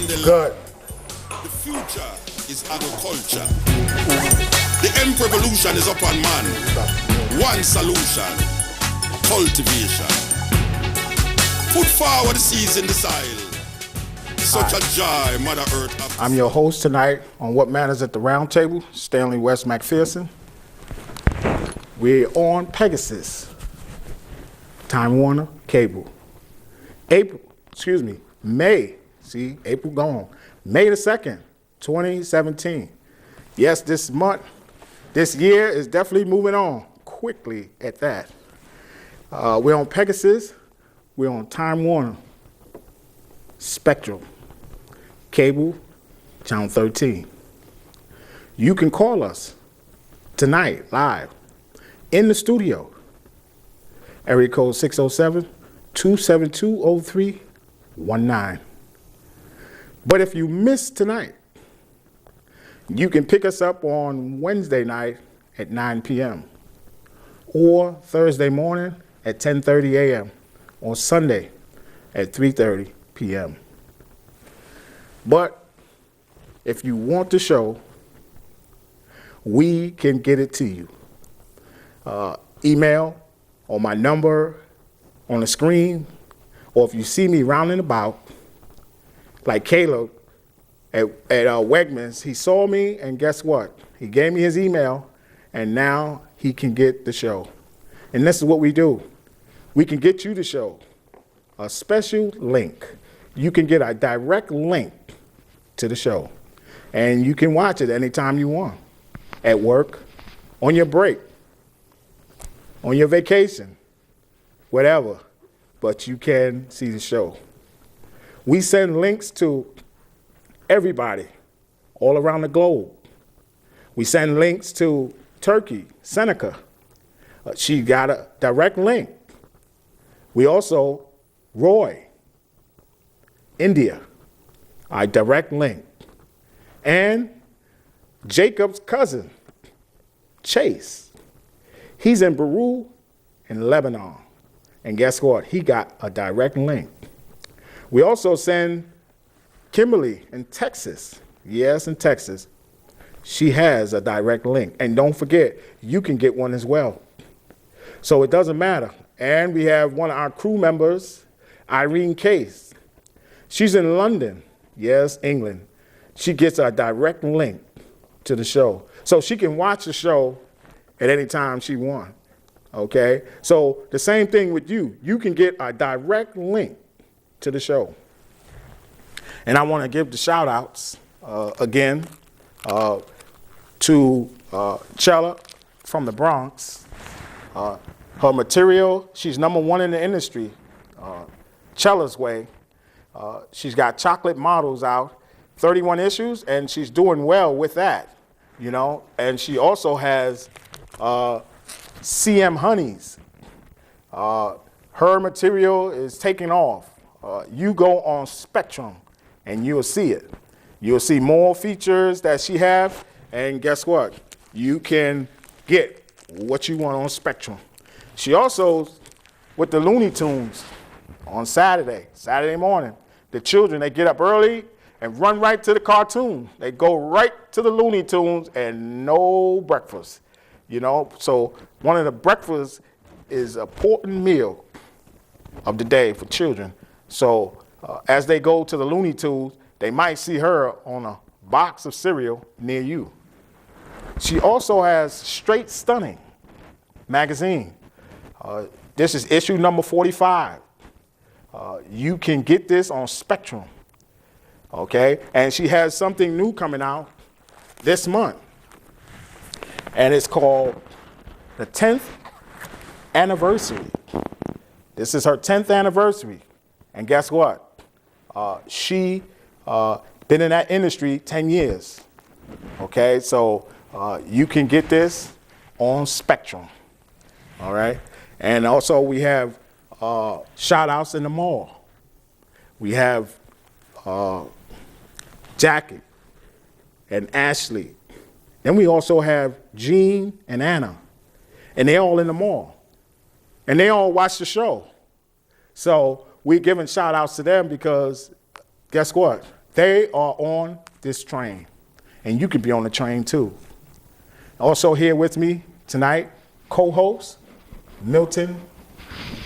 on the Good. The future is agriculture. The end revolution is upon man. One solution, cultivation. Put forward the seeds in the soil. Such a joy, Mother Earth. I'm your host tonight on What Matters at the Roundtable, Stanley West McPherson. We're on Pegasus, Time Warner Cable. May, see, April gone. May the 2nd, 2017. Yes, this year is definitely moving on quickly at that. We're on Pegasus, we're on Time Warner, Spectrum, Cable, Channel 13. You can call us tonight live in the studio. Area code 607-272-0319. But if you missed tonight, you can pick us up on Wednesday night at 9 p.m. or Thursday morning at 10:30 a.m. or Sunday at 3:30 p.m. But if you want the show, we can get it to you. Email or my number on the screen, or if you see me rounding about, like Caleb at Wegmans, he saw me, and guess what? He gave me his email, and now he can get the show. And this is what we do. We can get you the show, a special link. You can get a direct link to the show, and you can watch it anytime you want, at work, on your break, on your vacation, whatever, but you can see the show. We send links to everybody all around the globe. We send links to Turkey, Seneca. She got a direct link. We also, Roy, India, a direct link. And Jacob's cousin, Chase, he's in Beirut in Lebanon. And guess what? He got a direct link. We also send Kimberly in Texas. Yes, in Texas. She has a direct link. And don't forget, you can get one as well. So it doesn't matter. And we have one of our crew members, Irene Case. She's in London. Yes, England. She gets a direct link to the show. So she can watch the show at any time she wants. Okay? So the same thing with you. You can get a direct link to the show. And I want to give the shout outs again to Chela from the Bronx. Her material, she's #1 in the industry, Chelasway. She's got chocolate models out, 31 issues, and she's doing well with that, you know. And she also has CM Honeys. Her material is taking off. You go on Spectrum and you'll see it. You'll see more features that she have, and guess what? You can get what you want on Spectrum. She also, with the Looney Tunes on Saturday morning, the children, they get up early and run right to the cartoon. They go right to the Looney Tunes and no breakfast, you know? So one of the breakfasts is an important meal of the day for children. So as they go to the Looney Tunes, they might see her on a box of cereal near you. She also has Straight Stunning magazine. This is issue number 45. You can get this on Spectrum, okay? And she has something new coming out this month, and it's called the 10th Anniversary. This is her 10th anniversary, and guess what? She been in that industry 10 years, okay? So you can get this on Spectrum, all right? And also we have shout outs in the mall. We have Jackie and Ashley. Then we also have Jean and Anna, and they're all in the mall. And they all watch the show. So we're giving shout outs to them because guess what? they are on this train, and you could be on the train too. Also here with me tonight, co-host Milton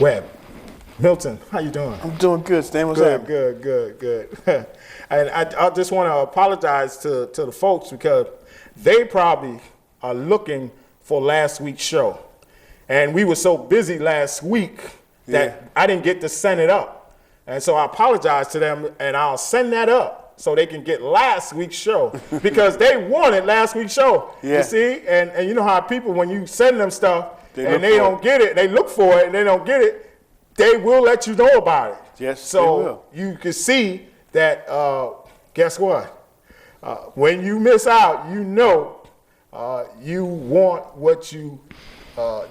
Webb. Milton, how you doing? I'm doing good, Stan. What's happening? Good. And I just want to apologize to the folks because they probably are looking for last week's show. And we were so busy last week that I didn't get to send it up. And so I apologize to them, and I'll send that up so they can get last week's show because they wanted last week's show. Yeah. You see? And you know how people, when you send them stuff and they for don't get it, they look for it and they don't get it, they will let you know about it. Yes, so they will. You can see that, guess what? When you miss out, you know you want what you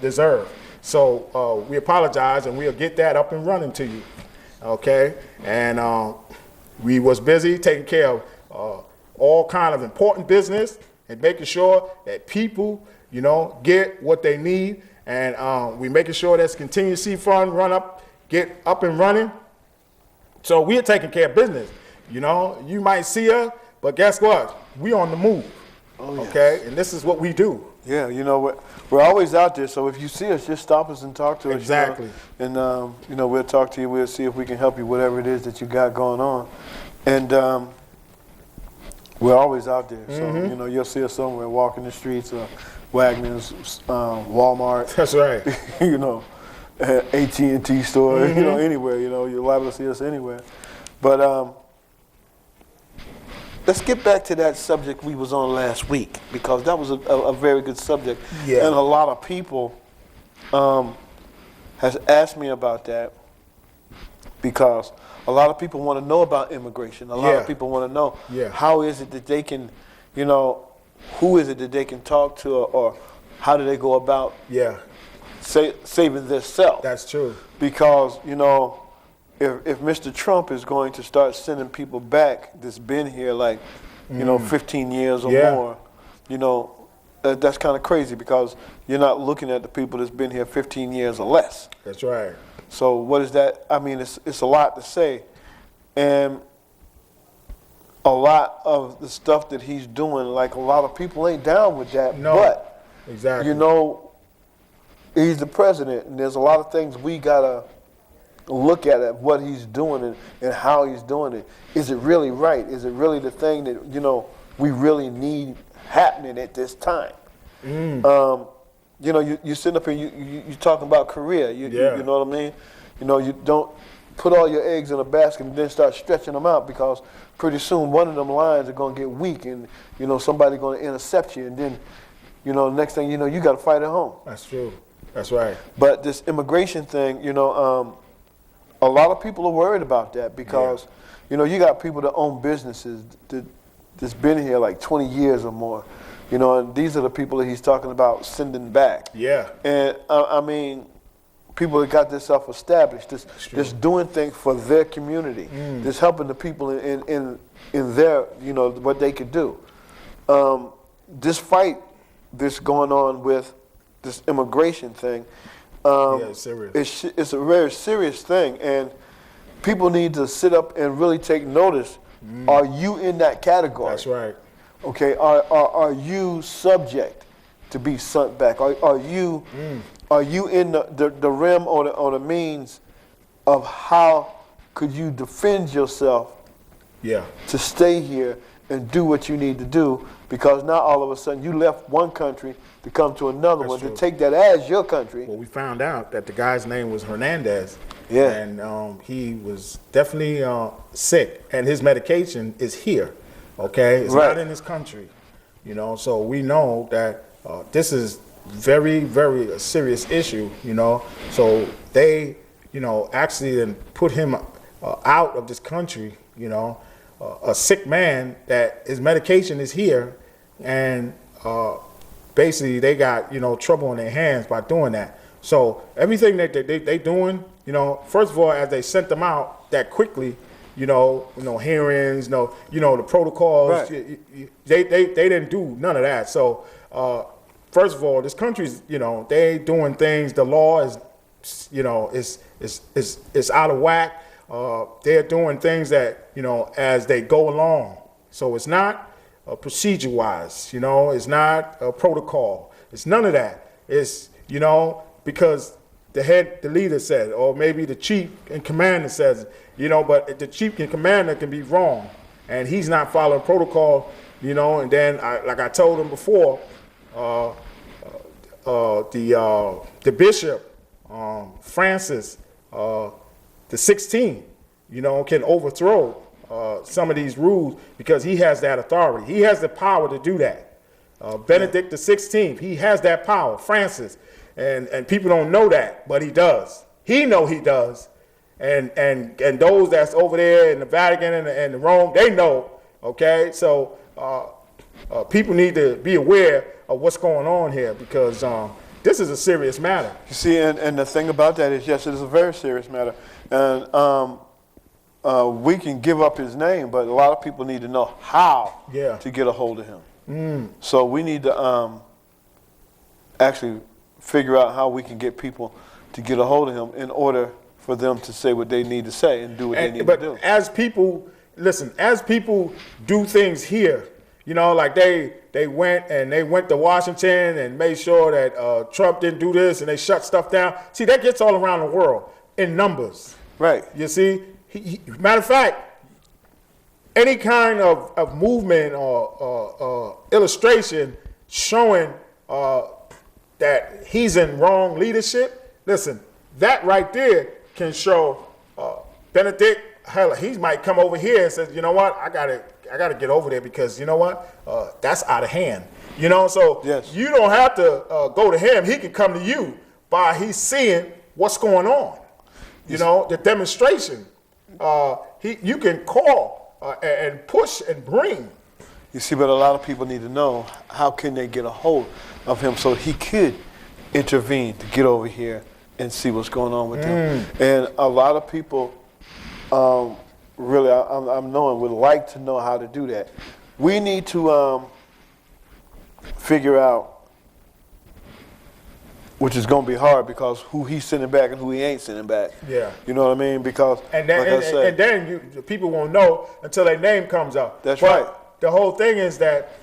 deserve. So we apologize, and we'll get that up and running to you, okay? And we was busy taking care of all kind of important business and making sure that people, get what they need. And we making sure that's contingency fund get up and running. So we are taking care of business. You might see us, but guess what? We on the move. Oh, yes. Okay, and this is what we do. Yeah, we're always out there. So if you see us, just stop us and talk to us. Exactly. And we'll talk to you. We'll see if we can help you, whatever it is that you got going on. And we're always out there. Mm-hmm. So you'll see us somewhere walking the streets, Wagner's, Walmart. That's right. AT&T store. Mm-hmm. Anywhere. You're liable to see us anywhere. But let's get back to that subject we was on last week, because that was a very good subject. Yeah. And a lot of people has asked me about that, because a lot of people want to know about immigration. A lot of people want to know how is it that they can, who is it that they can talk to, or how do they go about saving their self. That's true. Because, if Mr. Trump is going to start sending people back that's been here 15 years or more, that's kind of crazy, because you're not looking at the people that's been here 15 years or less. That's right. So what is that? I mean, it's a lot to say. And a lot of the stuff that he's doing, a lot of people ain't down with that. No, but, exactly. He's the president, and there's a lot of things we got to look at what he's doing and how he's doing it. Is it really right? Is it really the thing that, we really need happening at this time? You sitting up here, you talking about Korea. You know what I mean? You don't put all your eggs in a basket and then start stretching them out, because pretty soon one of them lines are going to get weak, and, somebody going to intercept you, and then, next thing you know, you got to fight at home. That's true. That's right. But this immigration thing, a lot of people are worried about that, because, you got people that own businesses that's been here 20 years or more, and these are the people that he's talking about sending back. Yeah. And I mean, people that got themselves established, just doing things for their community, just helping the people in their, what they could do. This fight that's going on with this immigration thing, it's serious. It's a very serious thing, and people need to sit up and really take notice. Are you in that category? That's right. Okay, are you subject to be sent back? Are you in the realm or the means of how could you defend yourself to stay here and do what you need to do? Because now all of a sudden you left one country to come to another one, to take that as your country. Well, we found out that the guy's name was Hernandez. Yeah. And he was definitely sick, and his medication is here. Okay, it's not in this country. So we know that this is very, very serious issue. So they, actually then put him out of this country. A sick man that his medication is here, and basically they got trouble in their hands by doing that. So everything that they doing, first of all, as they sent them out that quickly, hearings, the protocols, they didn't do none of that. So first of all, this country's, they doing things. The law is, is out of whack. they're doing things that, as they go along. So it's not procedure-wise, it's not a protocol. It's none of that. It's, because the leader said, or maybe the chief and commander says, but the chief and commander can be wrong, and he's not following protocol, and then, like I told him before, the bishop, Francis, the 16th, can overthrow some of these rules because he has that authority. He has the power to do that. Benedict the 16th, he has that power, Francis. And people don't know that, but he does. He does. And those that's over there in the Vatican and the Rome, they know, okay? So people need to be aware of what's going on here because this is a serious matter. You see, and the thing about that is, yes, it is a very serious matter. And we can give up his name, but a lot of people need to know how to get a hold of him. So we need to actually figure out how we can get people to get a hold of him in order for them to say what they need to say and do what they need to do. But as people do things here, like they went to Washington and made sure that Trump didn't do this and they shut stuff down. See, that gets all around the world in numbers. Right. You see, matter of fact, any kind of movement or illustration showing that he's in wrong leadership, listen, that right there can show Benedict, hell, he might come over here and says, you know what, I gotta get over there because you know what, that's out of hand. So yes. You don't have to go to him. He can come to you by he's seeing what's going on. The demonstration. You can call and push and bring. You see, but a lot of people need to know how can they get a hold of him so he could intervene to get over here and see what's going on with him. And a lot of people really, I'm knowing, would like to know how to do that. We need to figure out, which is going to be hard because who he's sending back and who he ain't sending back. Yeah. You know what I mean? Because, and then people won't know until their name comes up. That's right. The whole thing is that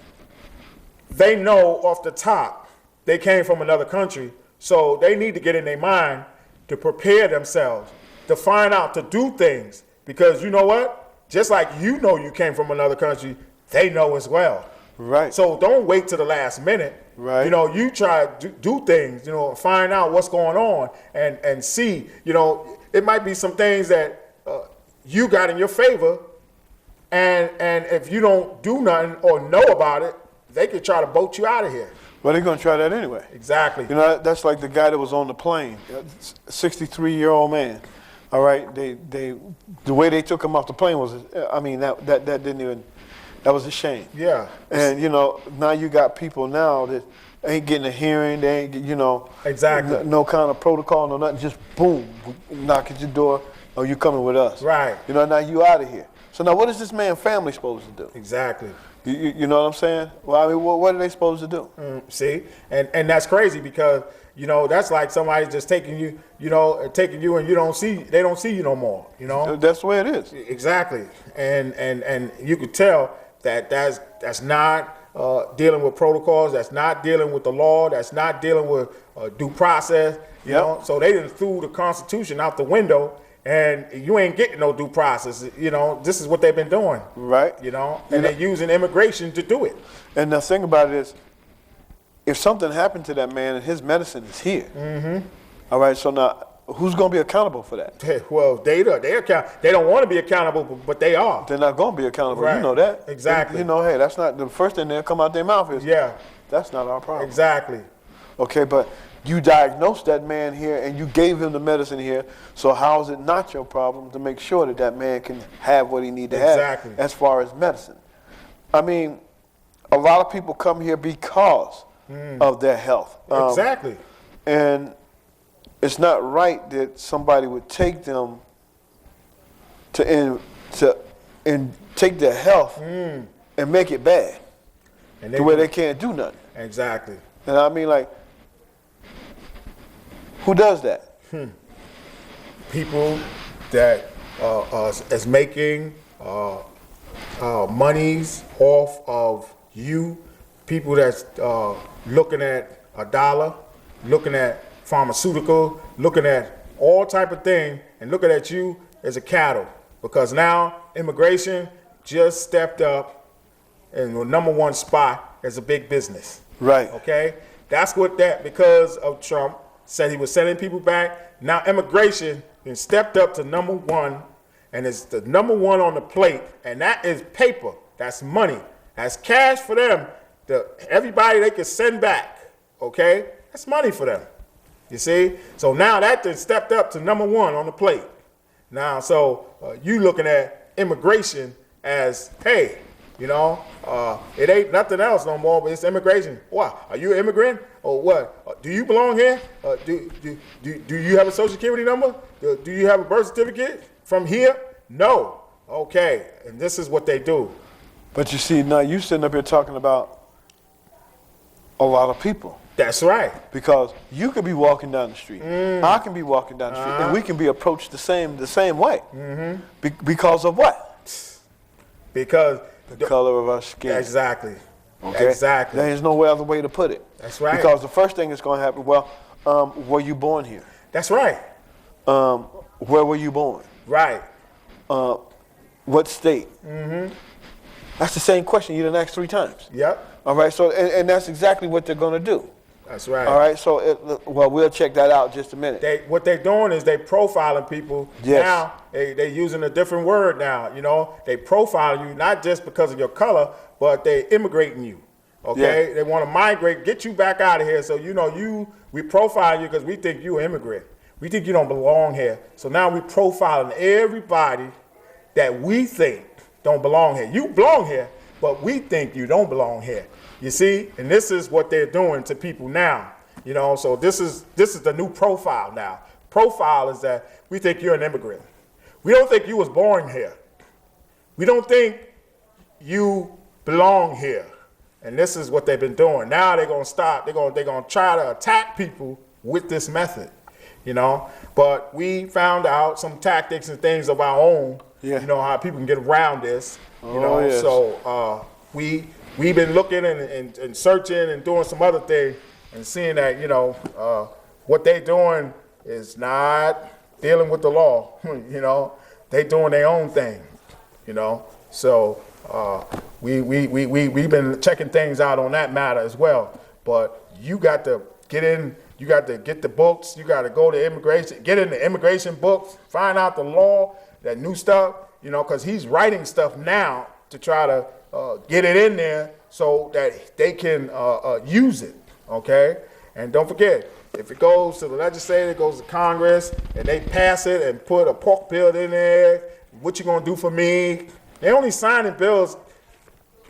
they know off the top they came from another country, so they need to get in their mind to prepare themselves, to find out, to do things. Because you know what? Just like you came from another country, they know as well. Right. So don't wait till the last minute. Right. You try to do things, find out what's going on and see, it might be some things that you got in your favor. And if you don't do nothing or know about it, they could try to boat you out of here. Well, they're going to try that anyway. Exactly. That's like the guy that was on the plane, 63-year-old man. All right, the way they took him off the plane was, that didn't even, that was a shame. Yeah. And now you got people now that ain't getting a hearing, they ain't, exactly, no kind of protocol, no nothing, just boom, knock at your door, oh, you coming with us. Right. Now you out of here. So now what is this man's family supposed to do? Exactly. You know what I'm saying? Well, what are they supposed to do? See, and that's crazy because that's like somebody just taking you, and they don't see you no more. That's the way it is. Exactly, and you could tell that's not dealing with protocols. That's not dealing with the law. That's not dealing with due process. You know, so they done threw the Constitution out the window. And you ain't getting no due process. This is what they've been doing. Right. And they're using immigration to do it. And the thing about it is, if something happened to that man and his medicine is here, all right, so now who's going to be accountable for that? Well, they don't want to be accountable, but they are. They're not going to be accountable. Right. You know that. Exactly. Hey, that's not the first thing that'll come out their mouth is, that's not our problem. Exactly. Okay, but you diagnosed that man here and you gave him the medicine here, so how is it not your problem to make sure that man can have what he need to have as far as medicine? I mean, a lot of people come here because of their health. Exactly. And it's not right that somebody would take them to take their health and make it bad to where they can't do nothing. Exactly. And I mean, like, who does that? People that is making monies off of you, people that's looking at a dollar, looking at pharmaceutical, looking at all type of thing, and looking at you as a cattle. Because now immigration just stepped up in the number one spot as a big business. Right. Okay? That's what that, because of Trump, said he was sending people back. Now immigration has stepped up to number one, and it's the number one on the plate, and that is paper. That's money. That's cash for them. Everybody they can send back. Okay? That's money for them. You see? So now that then stepped up to number one on the plate. Now, so you looking at immigration as, hey, you know, it ain't nothing else no more, but it's immigration. What? Are you an immigrant or what? Do you belong here? Do you have a social security number? Do you have a birth certificate from here? No. Okay. And this is what they do. But you see, now you sitting up here talking about a lot of people. That's right. Because you could be walking down the street. I can be walking down the street, and we can be approached the same way. Because of what? Because the color of our skin. Exactly. Okay? Exactly. There is no other way to put it. That's right. Because the first thing that's going to happen, were you born here? That's right. Where were you born? Right. What state? That's the same question you done asked 3 times. Yep. All right, so and that's exactly what they're going to do. That's right. All right, so we'll check that out in just a minute. What they're doing is they profiling people. Yes. Now they using a different word now. You know, they profiling you not just because of your color, but they immigrating you. Okay, Yeah. They want to migrate, get you back out of here. So you know we profile you because we think you an immigrant. We think you don't belong here. So now we profiling everybody that we think don't belong here. You belong here, but we think you don't belong here. You see, and this is what they're doing to people now. You know, so this is the new profile now. Profile is that we think you're an immigrant. We don't think you was born here. We don't think you belong here. And this is what they've been doing. Now they're gonna stop. They're gonna try to attack people with this method. You know, but we found out some tactics and things of our own. Yeah. You know how people can get around this. You know, yes. So we've been looking and searching and doing some other things and seeing that, you know, what they doing is not dealing with the law. You know, they doing their own thing. You know, so we've been checking things out on that matter as well. But you got to get in. You got to get the books. You got to go to immigration. Get in the immigration books. Find out the law, that new stuff. You know, because he's writing stuff now to try to get it in there so that they can use it, okay? And don't forget, if it goes to the legislature, it goes to Congress, and they pass it and put a pork bill in there, what you gonna do for me? They only signing bills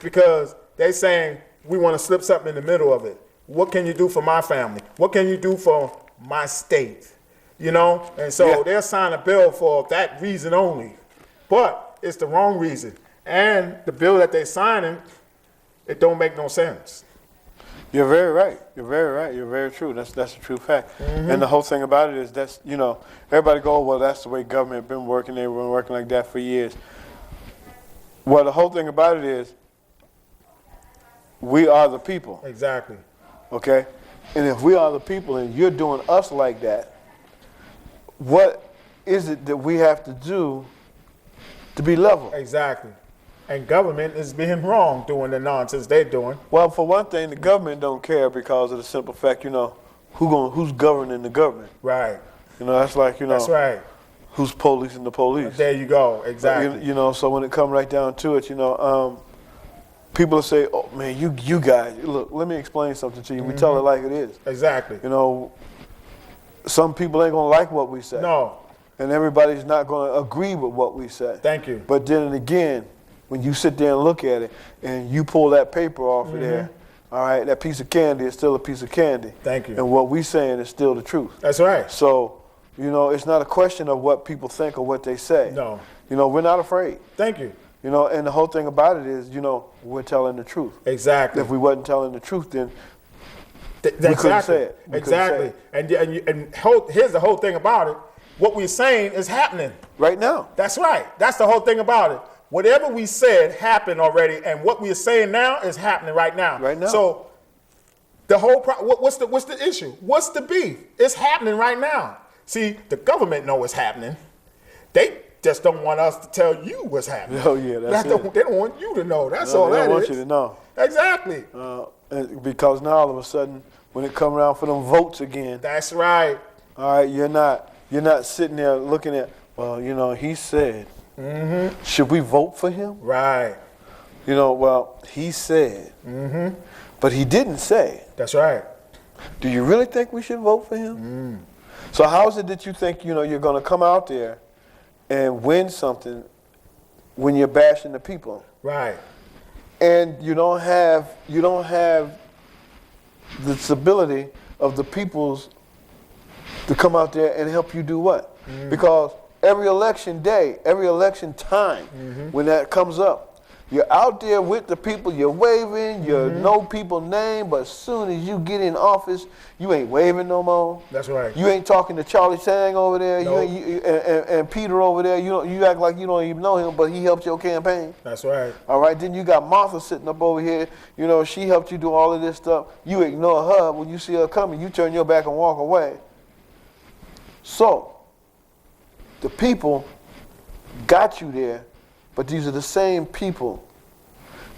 because they saying, we wanna slip something in the middle of it. What can you do for my family? What can you do for my state? You know? And so they'll sign a bill for that reason only. But it's the wrong reason. And the bill that they're signing, it don't make no sense. You're very right. You're very right. You're very true. That's a true fact. And the whole thing about it is that's, you know, everybody go, well, that's the way government been working. They've been working like that for years. Well, the whole thing about it is we are the people. Exactly. Okay? And if we are the people and you're doing us like that, what is it that we have to do to be level? Exactly. And government is being wrong doing the nonsense they're doing. Well, for one thing, the government don't care because of the simple fact, you know, who's governing the government. Right. You know, that's like, you know, That's right. who's policing the police. There you go. Exactly. You know, so when it comes right down to it, you know, people will say, oh, man, you guys, look, let me explain something to you. We tell it like it is. Exactly. You know, some people ain't going to like what we say. No. And everybody's not going to agree with what we say. Thank you. But then again, when you sit there and look at it and you pull that paper off of there, all right, that piece of candy is still a piece of candy. Thank you. And what we saying is still the truth. That's right. So, you know, it's not a question of what people think or what they say. No. You know, we're not afraid. Thank you. You know, and the whole thing about it is, you know, we're telling the truth. Exactly. If we wasn't telling the truth, then we exactly. couldn't say it. Exactly. And here's the whole thing about it. what we're saying is happening. Right now. That's right. That's the whole thing about it. Whatever we said happened already, and what we're saying now is happening right now. Right now. So the whole what's the issue? What's the beef? It's happening right now. See, the government know it's happening. They just don't want us to tell you what's happening. Oh yeah, that's it. They don't want you to know. That's all that is. They don't want you to know. Exactly. Because now all of a sudden, when it come around for them votes again, that's right. all right, you're not sitting there looking at, well, he said, should we vote for him? Right. Well, he said, but he didn't say. That's right. Do you really think we should vote for him? So how is it that you think, you're going to come out there and win something when you're bashing the people? Right. And you don't have the stability of the peoples to come out there and help you do what? Because every election day, every election time, when that comes up, you're out there with the people, you're waving, you know people's name, but as soon as you get in office, you ain't waving no more. That's right. You ain't talking to Charlie Sang over there, Nope. and Peter over there. You act like you don't even know him, but he helped your campaign. That's right. All right, then you got Martha sitting up over here. She helped you do all of this stuff. You ignore her. When you see her coming, you turn your back and walk away. So, the people got you there, but these are the same people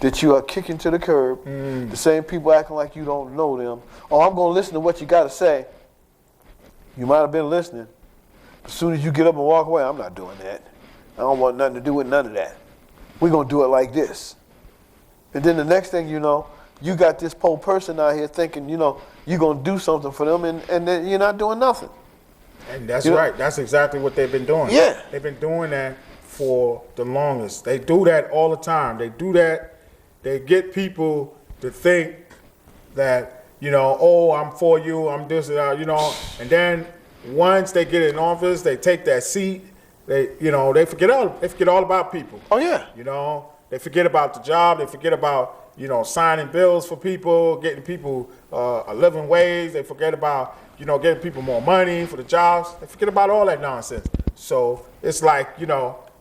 that you are kicking to the curb, the same people acting like you don't know them. Oh, I'm going to listen to what you got to say. You might have been listening. As soon as you get up and walk away, I'm not doing that. I don't want nothing to do with none of that. We're going to do it like this. And then the next thing you know, you got this poor person out here thinking, you're going to do something for them, and then you're not doing nothing. And that's right. That's exactly what they've been doing. Yeah. They've been doing that for the longest. They do that all the time. They do that. They get people to think that, oh, I'm for you, I'm this, and then once they get in office, they take that seat, they forget all about people. Oh, yeah. They forget about the job, they forget about, signing bills for people, getting people a living wage, they forget about, getting people more money for the jobs, they forget about all that nonsense. So it's like,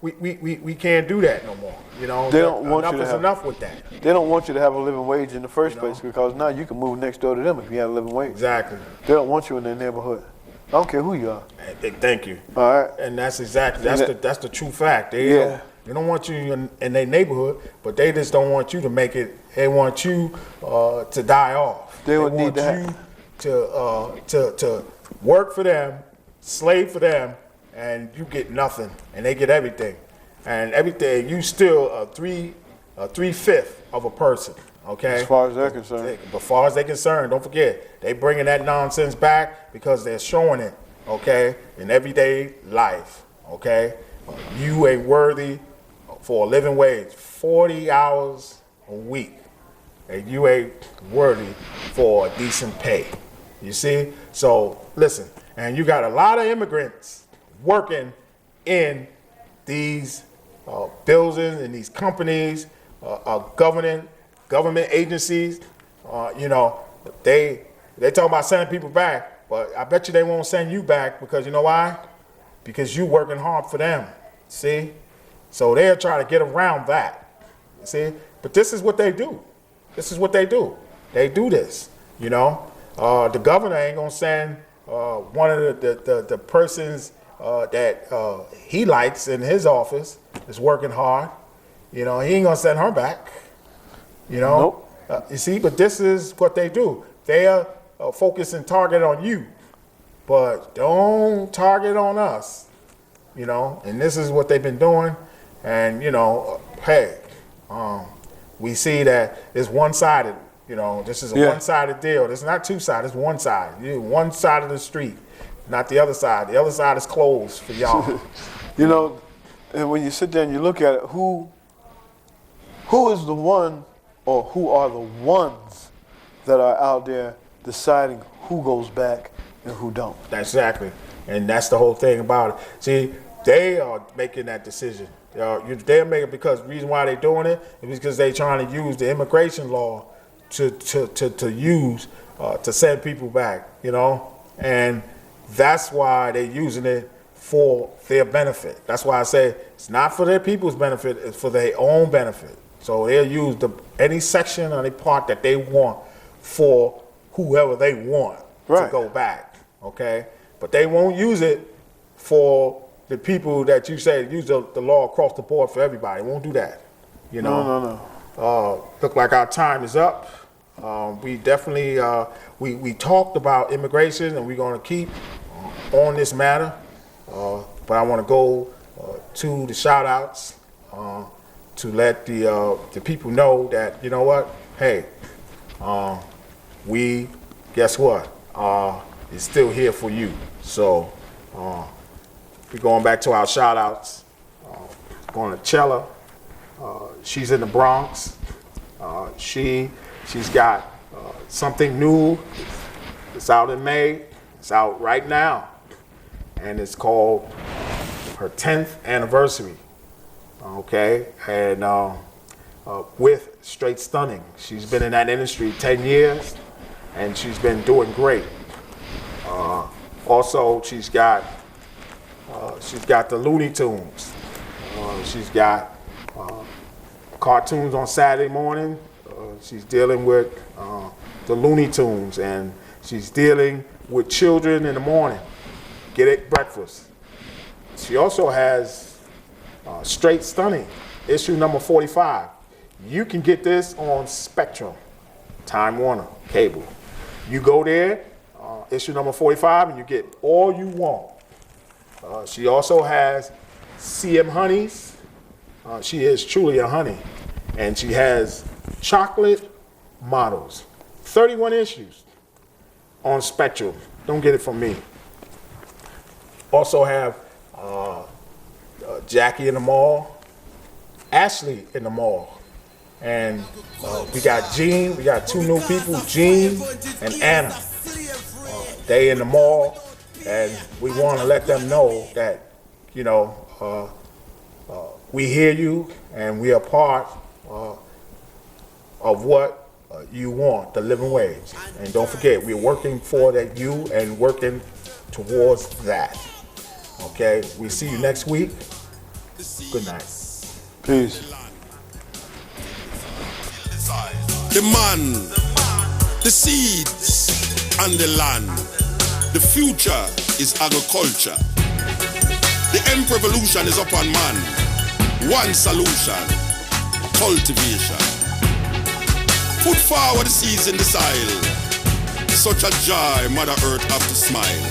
we can't do that no more. They don't want you to have enough with that. They don't want you to have a living wage in the first place, because now you can move next door to them if you have a living wage. Exactly. They don't want you in their neighborhood. I don't care who you are. Thank you. All right. And that's that's the true fact. They don't want you in their neighborhood, but they just don't want you to make it. They want you to die off. They want you to work for them, slave for them, and you get nothing, and they get everything. And everything, you still a 3/5 of a person, okay? As far as they're concerned. As far as they're concerned, don't forget, they bringing that nonsense back because they're showing it, okay, in everyday life, okay? You ain't worthy for a living wage, 40 hours a week, and you ain't worthy for a decent pay. You see? So, listen, and you got a lot of immigrants working in these buildings and these companies, government agencies. They talk about sending people back, but I bet you they won't send you back because you know why? Because you working hard for them. See, so they're trying to get around that. See, but this is what they do. This is what they do. They do this. The governor ain't gonna send one of the persons that he likes in his office is working hard. He ain't gonna send her back. Nope. You see, but this is what they do. They are focus and target on you, but don't target on us. And this is what they've been doing. And we see that it's one-sided. This is a one-sided deal. This is not two-sided. It's one side. One side of the street, not the other side. The other side is closed for y'all. And when you sit there and you look at it, who is the one, or who are the ones that are out there deciding who goes back and who don't? Exactly. And that's the whole thing about it. See, they are making that decision. They're making, because the reason why they're doing it is because they're trying to use the immigration law to use to send people back, and that's why they're using it for their benefit. That's why I say it's not for their people's benefit, it's for their own benefit. So they'll use any section or any part that they want for whoever they want to go back, okay? But they won't use it for the people that you say use the law across the board for everybody. Won't do that, you know? No. Look like our time is up. We definitely, we talked about immigration, and we're gonna keep on this matter. But I wanna go to the shout outs to let the people know that, you know what, hey, we, guess what, is still here for you. So we're going back to our shout outs. Going to Chela. She's in the Bronx. She's got something new. It's out in May. It's out right now. And it's called her 10th anniversary. Okay? And with Straight Stunning. She's been in that industry 10 years, and she's been doing great. Also, she's got the Looney Tunes. She's got cartoons on Saturday morning. She's dealing with the Looney Tunes, and she's dealing with children in the morning. Get it breakfast. She also has Straight Stunning, issue number 45. You can get this on Spectrum, Time Warner, cable. You go there, issue number 45, and you get all you want. She also has CM Honeys. She is truly a honey. And she has Chocolate Models. 31 issues on Spectrum. Don't get it from me. Also have Jackie in the mall, Ashley in the mall. And we got Jean, we got two new people, Jean and Anna. They in the mall, and we want to let them know that, you know, we hear you and we are part of what you want, the living wage. And don't forget, we're working for that you and working towards that. Okay, we see you next week. Good night. Peace. The man, the seeds, and the land. The future is agriculture. The hemp revolution is upon man. One solution, cultivation. Put forward the seeds in the soil. Such a joy, Mother Earth have to smile.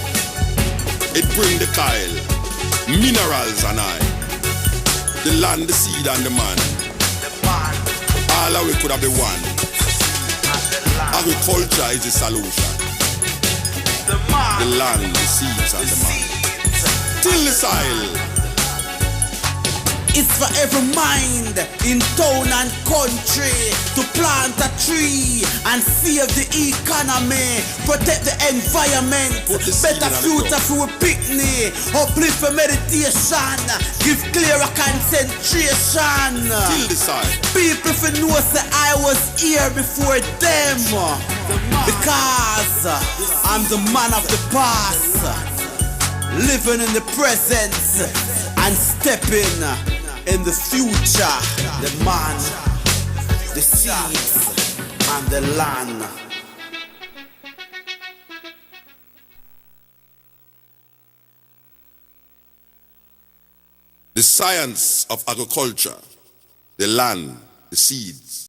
It bring the kyle, minerals and I. The land, the seed, and the man. All of we could have been one. Agriculture is the solution. The land, the seeds, and the man. Till the soil. It's for every mind in town and country to plant a tree and save the economy, protect the environment, better future for a picnic, uplift for meditation, give clearer concentration. Till the side. People for know say I was here before them, because I'm the man of the past, living in the present and stepping in the future. The man, the seeds, and the land. The science of agriculture, the land, the seeds,